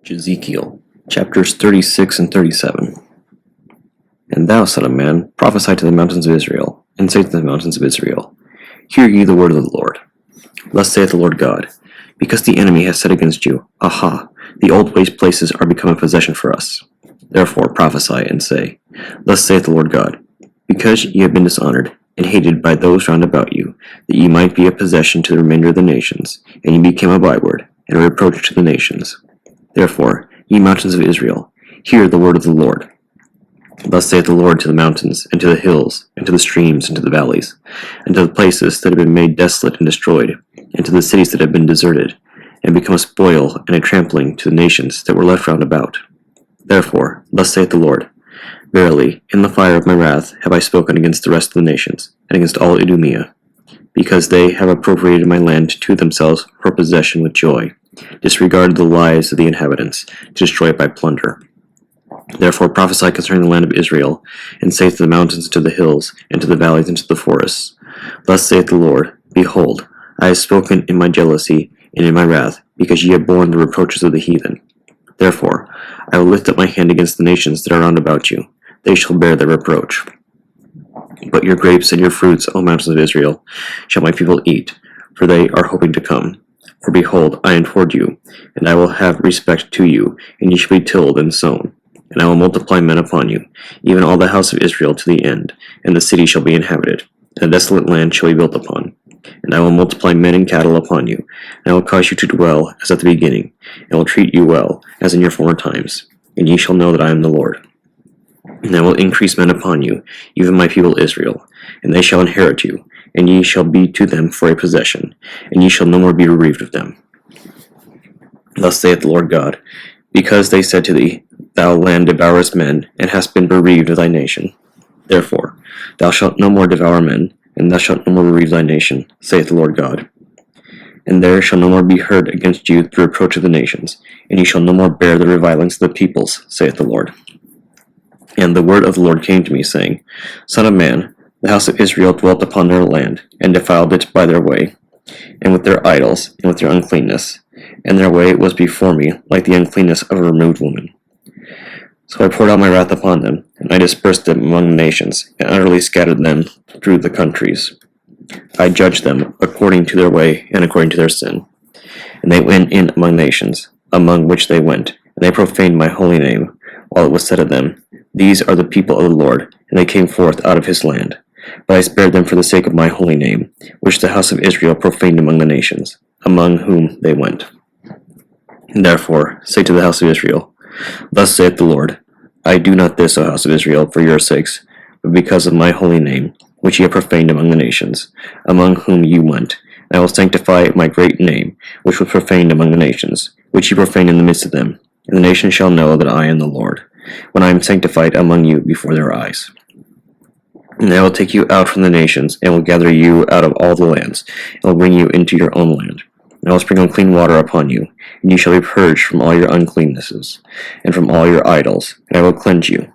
Jezekiel, chapters 36 and 37. And thou, son of man, prophesy to the mountains of Israel, and say to the mountains of Israel, Hear ye the word of the Lord. Thus saith the Lord God, because the enemy has said against you, Aha, the old waste places are become a possession for us. Therefore prophesy and say, Thus saith the Lord God, because ye have been dishonored, and hated by those round about you, that ye might be a possession to the remainder of the nations, and ye became a byword, and a reproach to the nations. Therefore, ye mountains of Israel, hear the word of the Lord. Thus saith the Lord to the mountains, and to the hills, and to the streams, and to the valleys, and to the places that have been made desolate and destroyed, and to the cities that have been deserted, and become a spoil and a trampling to the nations that were left round about. Therefore, thus saith the Lord, Verily, in the fire of my wrath have I spoken against the rest of the nations, and against all Idumea, because they have appropriated my land to themselves for possession with joy, disregarded the lives of the inhabitants, to destroy it by plunder. Therefore prophesy concerning the land of Israel, and say to the mountains, and to the hills, and to the valleys, and to the forests, Thus saith the Lord, Behold, I have spoken in my jealousy and in my wrath, because ye have borne the reproaches of the heathen. Therefore I will lift up my hand against the nations that are round about you, they shall bear their reproach. But your grapes and your fruits, O mountains of Israel, shall my people eat, for they are hoping to come. For behold, I am toward you, and I will have respect to you, and ye shall be tilled and sown. And I will multiply men upon you, even all the house of Israel to the end, and the city shall be inhabited, and a desolate land shall be built upon. And I will multiply men and cattle upon you, and I will cause you to dwell as at the beginning, and will treat you well, as in your former times, and ye shall know that I am the Lord. And I will increase men upon you, even my people Israel, and they shall inherit you, and ye shall be to them for a possession, and ye shall no more be bereaved of them. Thus saith the Lord God, because they said to thee, Thou land devourest men, and hast been bereaved of thy nation. Therefore thou shalt no more devour men, and thou shalt no more bereave thy nation, saith the Lord God. And there shall no more be heard against you the reproach of the nations, and ye shall no more bear the revilings of the peoples, saith the Lord. And the word of the Lord came to me, saying, Son of man, the house of Israel dwelt upon their land, and defiled it by their way, and with their idols, and with their uncleanness. And their way was before me like the uncleanness of a removed woman. So I poured out my wrath upon them, and I dispersed them among the nations, and utterly scattered them through the countries. I judged them according to their way, and according to their sin. And they went in among nations, among which they went, and they profaned my holy name, while it was said of them, These are the people of the Lord, and they came forth out of his land. But I spared them for the sake of my holy name, which the house of Israel profaned among the nations, among whom they went. And therefore say to the house of Israel, Thus saith the Lord, I do not this, O house of Israel, for your sakes, but because of my holy name, which ye have profaned among the nations, among whom ye went. And I will sanctify my great name, which was profaned among the nations, which ye profaned in the midst of them. And the nations shall know that I am the Lord, when I am sanctified among you before their eyes. And I will take you out from the nations, and will gather you out of all the lands, and will bring you into your own land. And I will sprinkle clean water upon you, and you shall be purged from all your uncleannesses, and from all your idols, and I will cleanse you.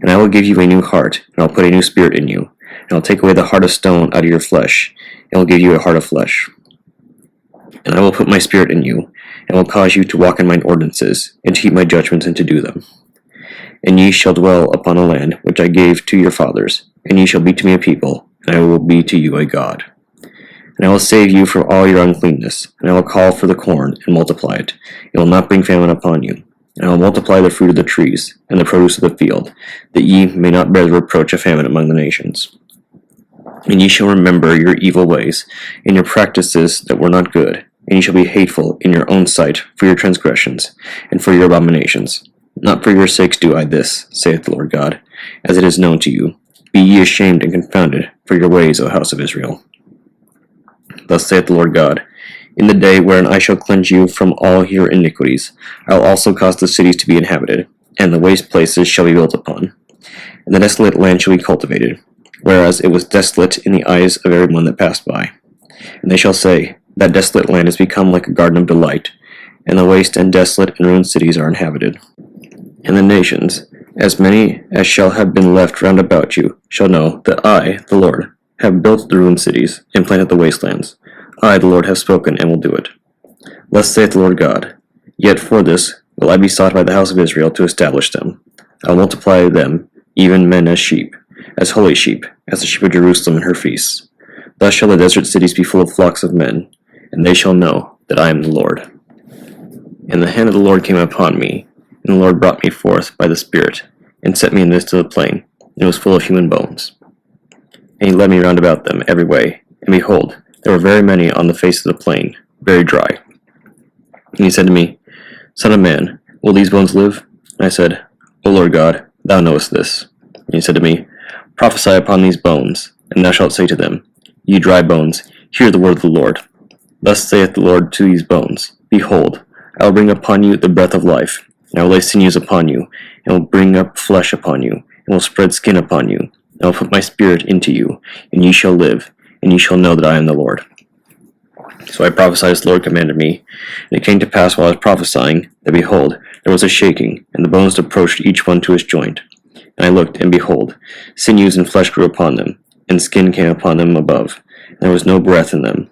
And I will give you a new heart, and I will put a new spirit in you, and I will take away the heart of stone out of your flesh, and will give you a heart of flesh. And I will put my spirit in you, and will cause you to walk in mine ordinances, and to keep my judgments, and to do them. And ye shall dwell upon a land which I gave to your fathers, and ye shall be to me a people, and I will be to you a God. And I will save you from all your uncleanness, and I will call for the corn, and multiply it. It will not bring famine upon you. And I will multiply the fruit of the trees, and the produce of the field, that ye may not bear the reproach of famine among the nations. And ye shall remember your evil ways, and your practices that were not good, and ye shall be hateful in your own sight for your transgressions, and for your abominations. Not for your sakes do I this, saith the Lord God, as it is known to you. Be ye ashamed and confounded for your ways, O house of Israel. Thus saith the Lord God, In the day wherein I shall cleanse you from all your iniquities, I will also cause the cities to be inhabited, and the waste places shall be built upon, and the desolate land shall be cultivated, whereas it was desolate in the eyes of every one that passed by. And they shall say, That desolate land is become like a garden of delight, and the waste and desolate and ruined cities are inhabited. And the nations, as many as shall have been left round about you, shall know that I, the Lord, have built the ruined cities, and planted the wastelands. I, the Lord, have spoken, and will do it. Thus saith the Lord God, Yet for this will I be sought by the house of Israel to establish them. I will multiply them, even men as sheep, as holy sheep, as the sheep of Jerusalem in her feasts. Thus shall the desert cities be full of flocks of men, and they shall know that I am the Lord. And the hand of the Lord came upon me, and the Lord brought me forth by the Spirit, and set me in the midst of the plain, and it was full of human bones. And he led me round about them every way, and behold, there were very many on the face of the plain, very dry. And he said to me, Son of man, will these bones live? And I said, O Lord God, thou knowest this. And he said to me, Prophesy upon these bones, and thou shalt say to them, Ye dry bones, hear the word of the Lord. Thus saith the Lord to these bones, Behold, I will bring upon you the breath of life, and I will lay sinews upon you, and will bring up flesh upon you, and will spread skin upon you, and I will put my spirit into you, and ye shall live, and ye shall know that I am the Lord. So I prophesied as the Lord commanded me, and it came to pass while I was prophesying, that behold, there was a shaking, and the bones approached each one to his joint. And I looked, and behold, sinews and flesh grew upon them, and skin came upon them above, and there was no breath in them.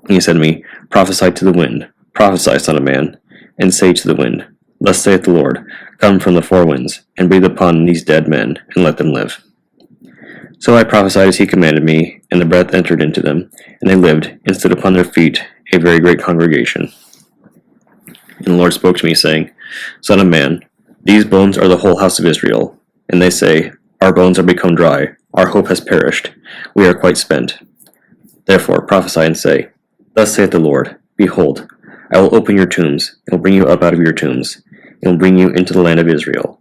And he said to me, Prophesy to the wind, prophesy, son of man, and say to the wind, Thus saith the Lord, Come from the four winds, and breathe upon these dead men, and let them live. So I prophesied as he commanded me, and the breath entered into them, and they lived, and stood upon their feet, a very great congregation. And the Lord spoke to me, saying, Son of man, these bones are the whole house of Israel. And they say, Our bones are become dry, our hope has perished, we are quite spent. Therefore prophesy and say, Thus saith the Lord, Behold, I will open your tombs, and will bring you up out of your tombs, and will bring you into the land of Israel.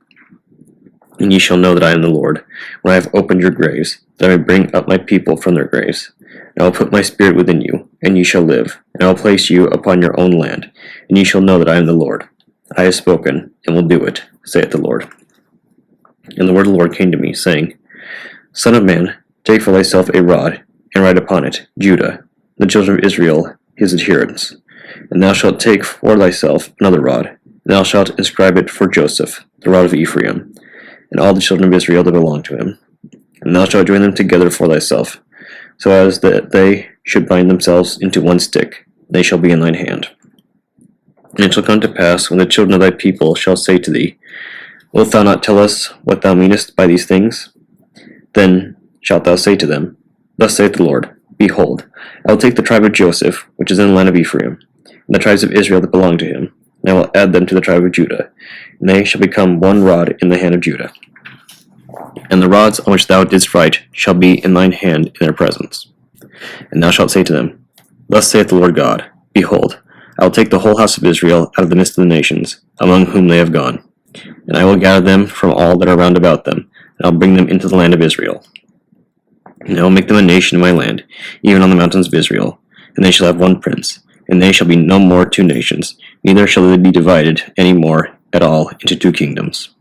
And ye shall know that I am the Lord, when I have opened your graves, that I may bring up my people from their graves. And I will put my spirit within you, and ye shall live, and I will place you upon your own land, and ye shall know that I am the Lord. I have spoken, and will do it, saith the Lord. And the word of the Lord came to me, saying, Son of man, take for thyself a rod, and write upon it, Judah, the children of Israel, his adherents. And thou shalt take for thyself another rod, and thou shalt inscribe it for Joseph, the rod of Ephraim, and all the children of Israel that belong to him. And thou shalt join them together for thyself, so as that they should bind themselves into one stick, and they shall be in thine hand. And it shall come to pass, when the children of thy people shall say to thee, Wilt thou not tell us what thou meanest by these things? Then shalt thou say to them, Thus saith the Lord, Behold, I will take the tribe of Joseph, which is in the land of Ephraim, and the tribes of Israel that belong to him, and I will add them to the tribe of Judah, and they shall become one rod in the hand of Judah. And the rods on which thou didst write shall be in thine hand in their presence. And thou shalt say to them, Thus saith the Lord God, Behold, I will take the whole house of Israel out of the midst of the nations, among whom they have gone, and I will gather them from all that are round about them, and I will bring them into the land of Israel. And I will make them a nation in my land, even on the mountains of Israel, and they shall have one prince, and they shall be no more two nations, neither shall they be divided any more at all into two kingdoms.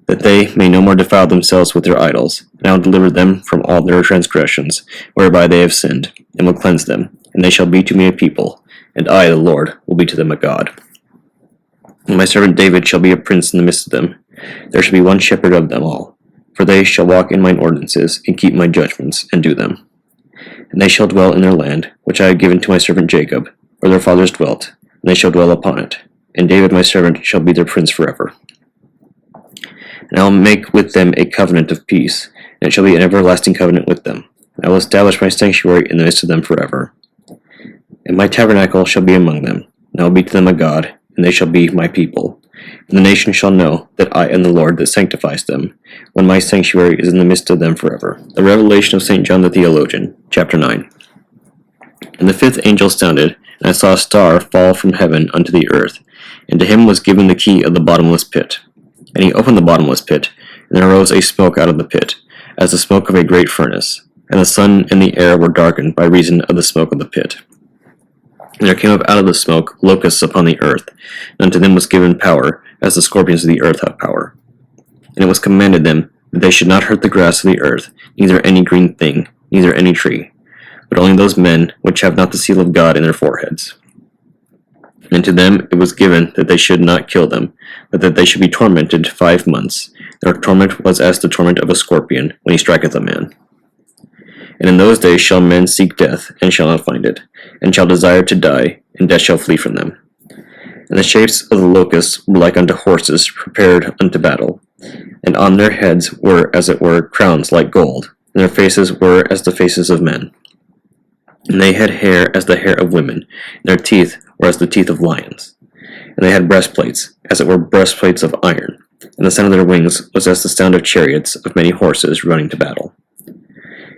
That they may no more defile themselves with their idols, and I will deliver them from all their transgressions, whereby they have sinned, and will cleanse them, and they shall be to me a people, and I, the Lord, will be to them a God. And my servant David shall be a prince in the midst of them. There shall be one shepherd of them all, for they shall walk in mine ordinances, and keep my judgments, and do them. And they shall dwell in their land, which I have given to my servant Jacob, where their fathers dwelt, and they shall dwell upon it. And David my servant shall be their prince forever. And I will make with them a covenant of peace, and it shall be an everlasting covenant with them. And I will establish my sanctuary in the midst of them forever. And my tabernacle shall be among them, and I will be to them a God, and they shall be my people. And the nation shall know that I am the Lord that sanctifies them, when my sanctuary is in the midst of them forever. The Revelation of St. John the Theologian, chapter 9. And the fifth angel sounded, and I saw a star fall from heaven unto the earth, and to him was given the key of the bottomless pit. And he opened the bottomless pit, and there arose a smoke out of the pit, as the smoke of a great furnace, and the sun and the air were darkened by reason of the smoke of the pit. And there came up out of the smoke locusts upon the earth, and unto them was given power, as the scorpions of the earth have power. And it was commanded them that they should not hurt the grass of the earth, neither any green thing, neither any tree, but only those men which have not the seal of God in their foreheads. And to them it was given that they should not kill them, but that they should be tormented 5 months. Their torment was as the torment of a scorpion, when he striketh a man. And in those days shall men seek death, and shall not find it, and shall desire to die, and death shall flee from them. And the shapes of the locusts were like unto horses prepared unto battle. And on their heads were, as it were, crowns like gold, and their faces were as the faces of men. And they had hair as the hair of women, and their teeth were as the teeth of lions. And they had breastplates, as it were breastplates of iron, and the sound of their wings was as the sound of chariots of many horses running to battle.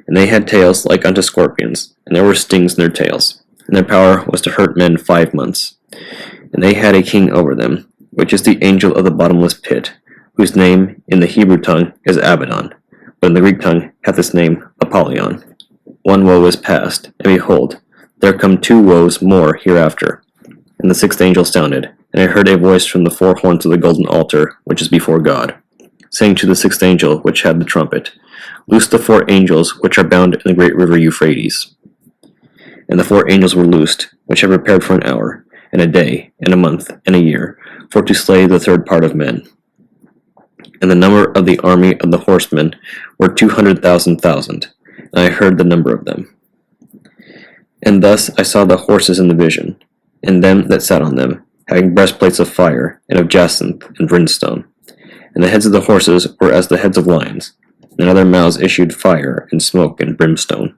And they had tails like unto scorpions, and there were stings in their tails, and their power was to hurt men 5 months. And they had a king over them, which is the angel of the bottomless pit, whose name in the Hebrew tongue is Abaddon, but in the Greek tongue hath this name Apollyon. One woe is past, and behold, there come 2 woes more hereafter. And the 6th angel sounded, and I heard a voice from the 4 horns of the golden altar, which is before God, saying to the 6th angel which had the trumpet, Loose the 4 angels which are bound in the great river Euphrates. And the 4 angels were loosed, which had prepared for an hour, and a day, and a month, and a year, for to slay the 3rd part of men. And the number of the army of the horsemen were 200,000, and I heard the number of them. And thus I saw the horses in the vision, and them that sat on them, having breastplates of fire, and of jacinth, and brimstone. And the heads of the horses were as the heads of lions, and out of their mouths issued fire, and smoke, and brimstone.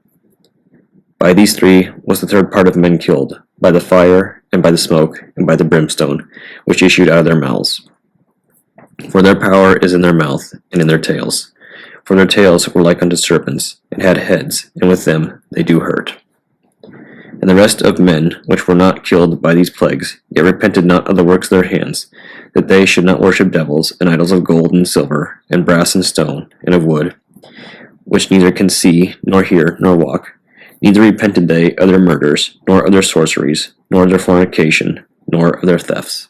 By these 3 was the 3rd part of men killed, by the fire, and by the smoke, and by the brimstone, which issued out of their mouths. For their power is in their mouth, and in their tails. For their tails were like unto serpents, and had heads, and with them they do hurt. And the rest of men which were not killed by these plagues, yet repented not of the works of their hands, that they should not worship devils, and idols of gold and silver, and brass and stone, and of wood, which neither can see, nor hear, nor walk, neither repented they of their murders, nor of their sorceries, nor of their fornication, nor of their thefts.